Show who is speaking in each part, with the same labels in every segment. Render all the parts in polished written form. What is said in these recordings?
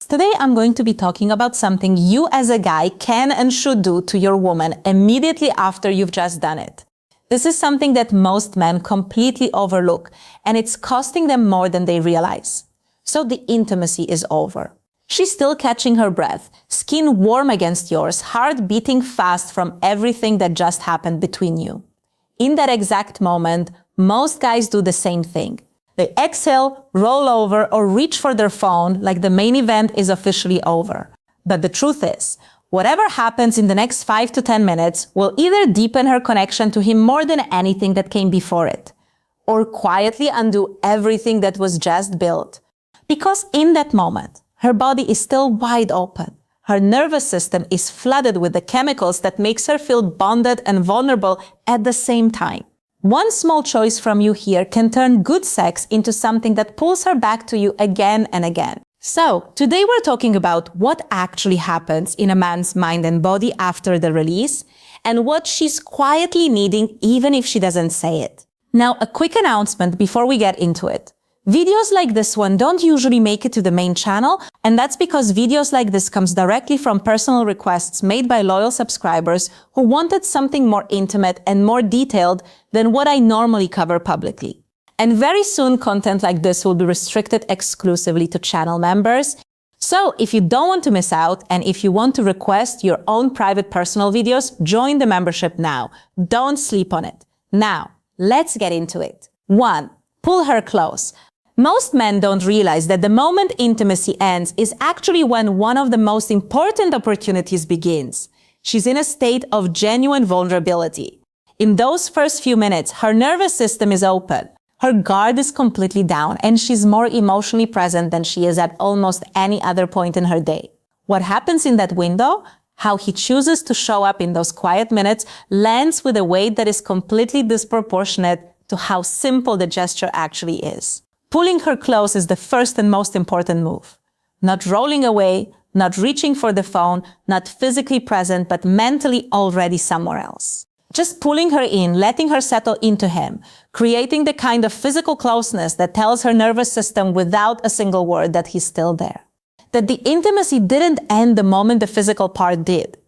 Speaker 1: Today I'm going to be talking about something you as a guy can and should do to your woman immediately after you've just done it. This is something that most men completely overlook, and it's costing them more than they realize. So the intimacy is over. She's still catching her breath, skin warm against yours, heart beating fast from everything that just happened between you. In that exact moment, most guys do the same thing. They exhale, roll over, or reach for their phone like the main event is officially over. But the truth is, whatever happens in the next 5 to 10 minutes will either deepen her connection to him more than anything that came before it, or quietly undo everything that was just built. Because in that moment, her body is still wide open. Her nervous system is flooded with the chemicals that makes her feel bonded and vulnerable at the same time. One small choice from you here can turn good sex into something that pulls her back to you again and again. So, today we're talking about what actually happens in a man's mind and body after the release, and what she's quietly needing even if she doesn't say it. Now, a quick announcement before we get into it. Videos like this one don't usually make it to the main channel, and that's because videos like this comes directly from personal requests made by loyal subscribers who wanted something more intimate and more detailed than what I normally cover publicly. And very soon content like this will be restricted exclusively to channel members. So if you don't want to miss out, and if you want to request your own private personal videos, join the membership now. Don't sleep on it. Now, let's get into it. 1. Pull her close. Most men don't realize that the moment intimacy ends is actually when one of the most important opportunities begins. She's in a state of genuine vulnerability. In those first few minutes, her nervous system is open. Her guard is completely down, and she's more emotionally present than she is at almost any other point in her day. What happens in that window, how he chooses to show up in those quiet minutes, lands with a weight that is completely disproportionate to how simple the gesture actually is. Pulling her close is the first and most important move. Not rolling away, not reaching for the phone, not physically present, but mentally already somewhere else. Just pulling her in, letting her settle into him, creating the kind of physical closeness that tells her nervous system without a single word that he's still there. That the intimacy didn't end the moment the physical part did.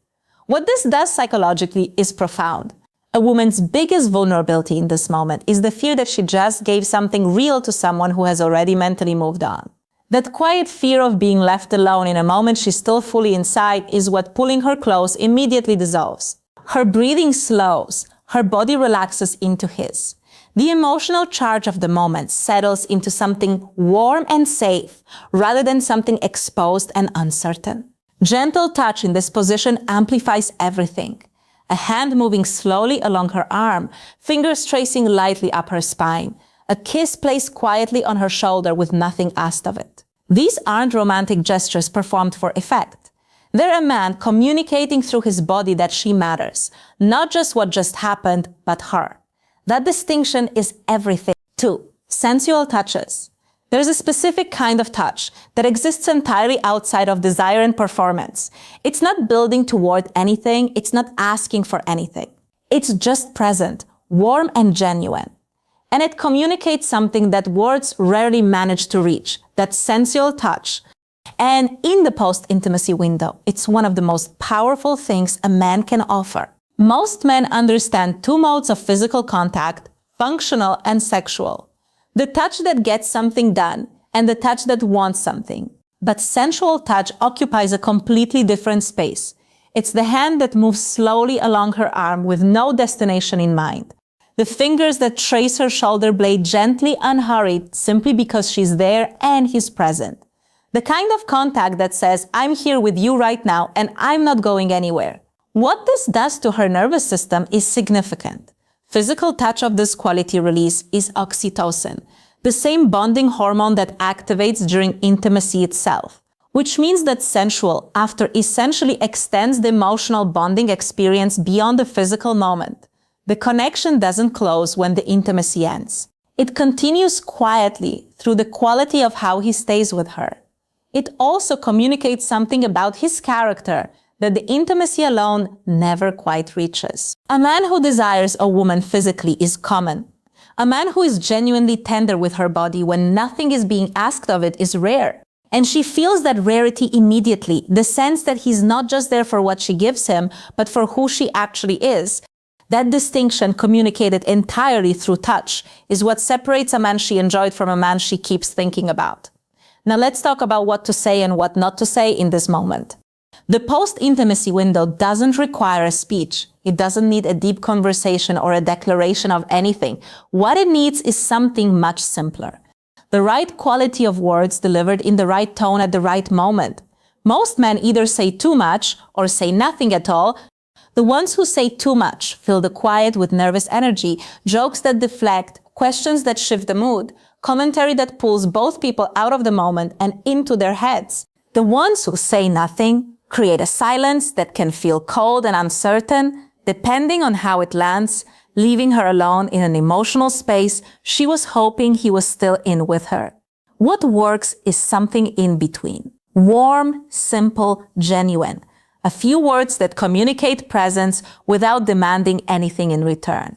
Speaker 1: What this does psychologically is profound. A woman's biggest vulnerability in this moment is the fear that she just gave something real to someone who has already mentally moved on. That quiet fear of being left alone in a moment she's still fully inside is what pulling her close immediately dissolves. Her breathing slows, her body relaxes into his. The emotional charge of the moment settles into something warm and safe, rather than something exposed and uncertain. Gentle touch in this position amplifies everything. A hand moving slowly along her arm, fingers tracing lightly up her spine, a kiss placed quietly on her shoulder with nothing asked of it. These aren't romantic gestures performed for effect. They're a man communicating through his body that she matters, not just what just happened, but her. That distinction is everything. 2. Sensual touches. There's a specific kind of touch that exists entirely outside of desire and performance. It's not building toward anything, it's not asking for anything. It's just present, warm and genuine. And it communicates something that words rarely manage to reach, that sensual touch. And in the post-intimacy window, it's one of the most powerful things a man can offer. Most men understand two modes of physical contact, functional and sexual. The touch that gets something done, and the touch that wants something. But sensual touch occupies a completely different space. It's the hand that moves slowly along her arm with no destination in mind. The fingers that trace her shoulder blade gently unhurried simply because she's there and he's present. The kind of contact that says, I'm here with you right now and I'm not going anywhere. What this does to her nervous system is significant. Physical touch of this quality release is oxytocin, the same bonding hormone that activates during intimacy itself, which means that sensual after essentially extends the emotional bonding experience beyond the physical moment. The connection doesn't close when the intimacy ends. It continues quietly through the quality of how he stays with her. It also communicates something about his character that the intimacy alone never quite reaches. A man who desires a woman physically is common. A man who is genuinely tender with her body when nothing is being asked of it is rare. And she feels that rarity immediately, the sense that he's not just there for what she gives him, but for who she actually is. That distinction, communicated entirely through touch, is what separates a man she enjoyed from a man she keeps thinking about. Now let's talk about what to say and what not to say in this moment. The post-intimacy window doesn't require a speech. It doesn't need a deep conversation or a declaration of anything. What it needs is something much simpler. The right quality of words delivered in the right tone at the right moment. Most men either say too much or say nothing at all. The ones who say too much fill the quiet with nervous energy, jokes that deflect, questions that shift the mood, commentary that pulls both people out of the moment and into their heads. The ones who say nothing create a silence that can feel cold and uncertain, depending on how it lands, leaving her alone in an emotional space she was hoping he was still in with her. What works is something in between. Warm, simple, genuine. A few words that communicate presence without demanding anything in return.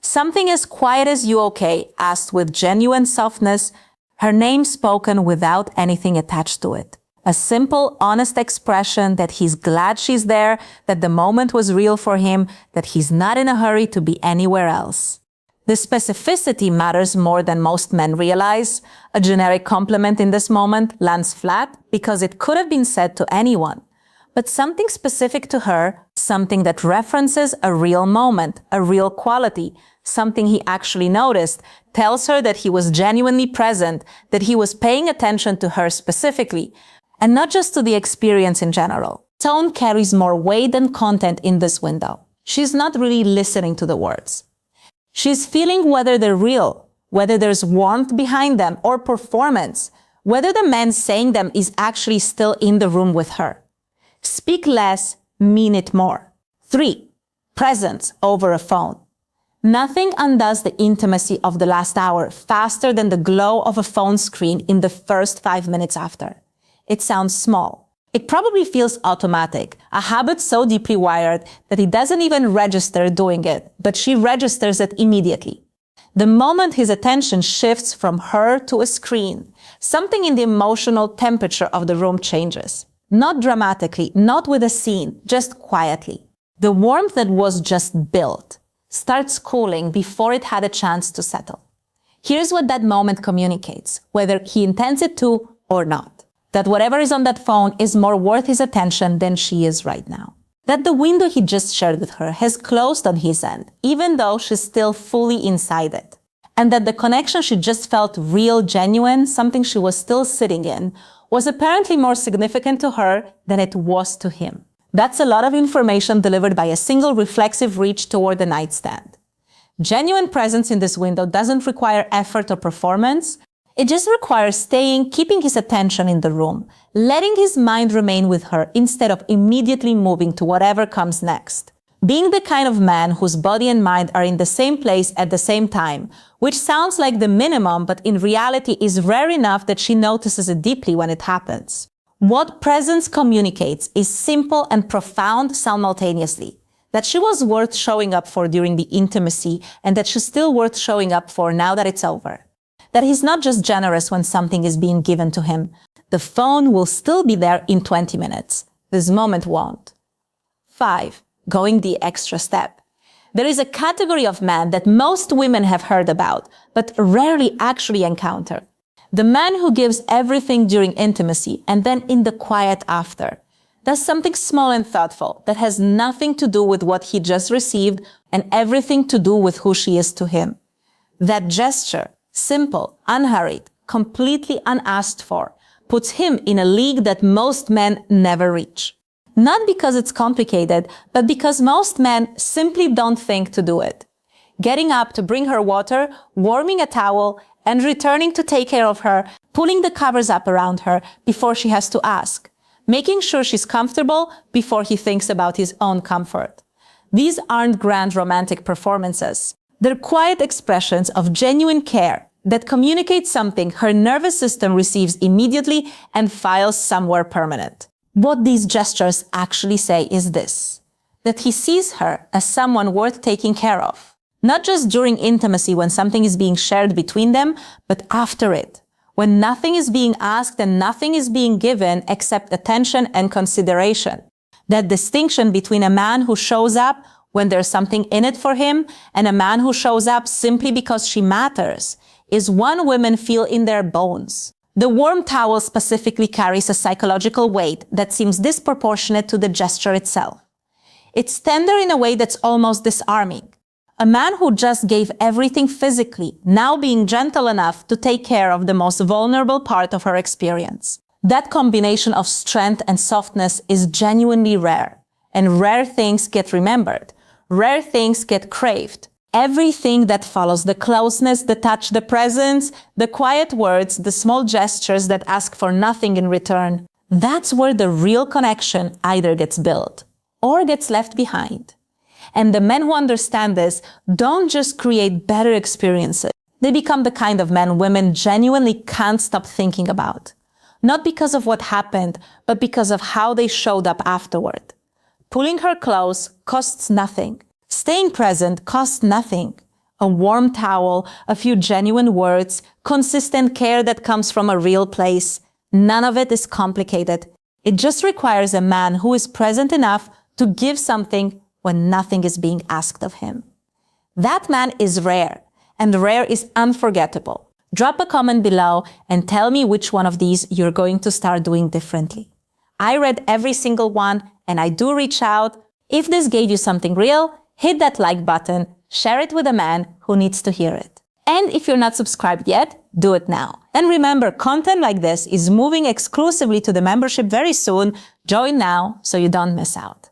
Speaker 1: Something as quiet as "you okay?" asked with genuine softness, her name spoken without anything attached to it. A simple, honest expression that he's glad she's there, that the moment was real for him, that he's not in a hurry to be anywhere else. The specificity matters more than most men realize. A generic compliment in this moment lands flat because it could have been said to anyone. But something specific to her, something that references a real moment, a real quality, something he actually noticed, tells her that he was genuinely present, that he was paying attention to her specifically, and not just to the experience in general. Tone carries more weight than content in this window. She's not really listening to the words. She's feeling whether they're real, whether there's warmth behind them or performance, whether the man saying them is actually still in the room with her. Speak less, mean it more. 3. Presence over a phone. Nothing undoes the intimacy of the last hour faster than the glow of a phone screen in the first 5 minutes after. It sounds small. It probably feels automatic, a habit so deeply wired that he doesn't even register doing it, but she registers it immediately. The moment his attention shifts from her to a screen, something in the emotional temperature of the room changes. Not dramatically, not with a scene, just quietly. The warmth that was just built starts cooling before it had a chance to settle. Here's what that moment communicates, whether he intends it to or not. That whatever is on that phone is more worth his attention than she is right now. That the window he just shared with her has closed on his end, even though she's still fully inside it. And that the connection she just felt real, genuine, something she was still sitting in, was apparently more significant to her than it was to him. That's a lot of information delivered by a single reflexive reach toward the nightstand. Genuine presence in this window doesn't require effort or performance. It just requires staying, keeping his attention in the room, letting his mind remain with her instead of immediately moving to whatever comes next. Being the kind of man whose body and mind are in the same place at the same time, which sounds like the minimum, but in reality is rare enough that she notices it deeply when it happens. What presence communicates is simple and profound simultaneously. That she was worth showing up for during the intimacy and that she's still worth showing up for now that it's over. That he's not just generous when something is being given to him. The phone will still be there in 20 minutes. This moment won't. 5. Going the extra step. There is a category of man that most women have heard about, but rarely actually encounter. The man who gives everything during intimacy and then in the quiet after. Does something small and thoughtful that has nothing to do with what he just received and everything to do with who she is to him. That gesture, simple, unhurried, completely unasked for, puts him in a league that most men never reach. Not because it's complicated, but because most men simply don't think to do it. Getting up to bring her water, warming a towel, and returning to take care of her, pulling the covers up around her before she has to ask. Making sure she's comfortable before he thinks about his own comfort. These aren't grand romantic performances. They're quiet expressions of genuine care that communicate something her nervous system receives immediately and files somewhere permanent. What these gestures actually say is this: that he sees her as someone worth taking care of. Not just during intimacy when something is being shared between them, but after it, when nothing is being asked and nothing is being given except attention and consideration. That distinction between a man who shows up when there's something in it for him and a man who shows up simply because she matters is one women feel in their bones. The warm towel specifically carries a psychological weight that seems disproportionate to the gesture itself. It's tender in a way that's almost disarming. A man who just gave everything physically, now being gentle enough to take care of the most vulnerable part of her experience. That combination of strength and softness is genuinely rare. And rare things get remembered. Rare things get craved. Everything that follows, the closeness, the touch, the presence, the quiet words, the small gestures that ask for nothing in return, that's where the real connection either gets built or gets left behind. And the men who understand this don't just create better experiences. They become the kind of men women genuinely can't stop thinking about. Not because of what happened, but because of how they showed up afterward. Pulling her close costs nothing. Staying present costs nothing. A warm towel, a few genuine words, consistent care that comes from a real place. None of it is complicated. It just requires a man who is present enough to give something when nothing is being asked of him. That man is rare, and rare is unforgettable. Drop a comment below and tell me which one of these you're going to start doing differently. I read every single one, and I do reach out. If this gave you something real, hit that like button, share it with a man who needs to hear it. And if you're not subscribed yet, do it now. And remember, content like this is moving exclusively to the membership very soon. Join now so you don't miss out.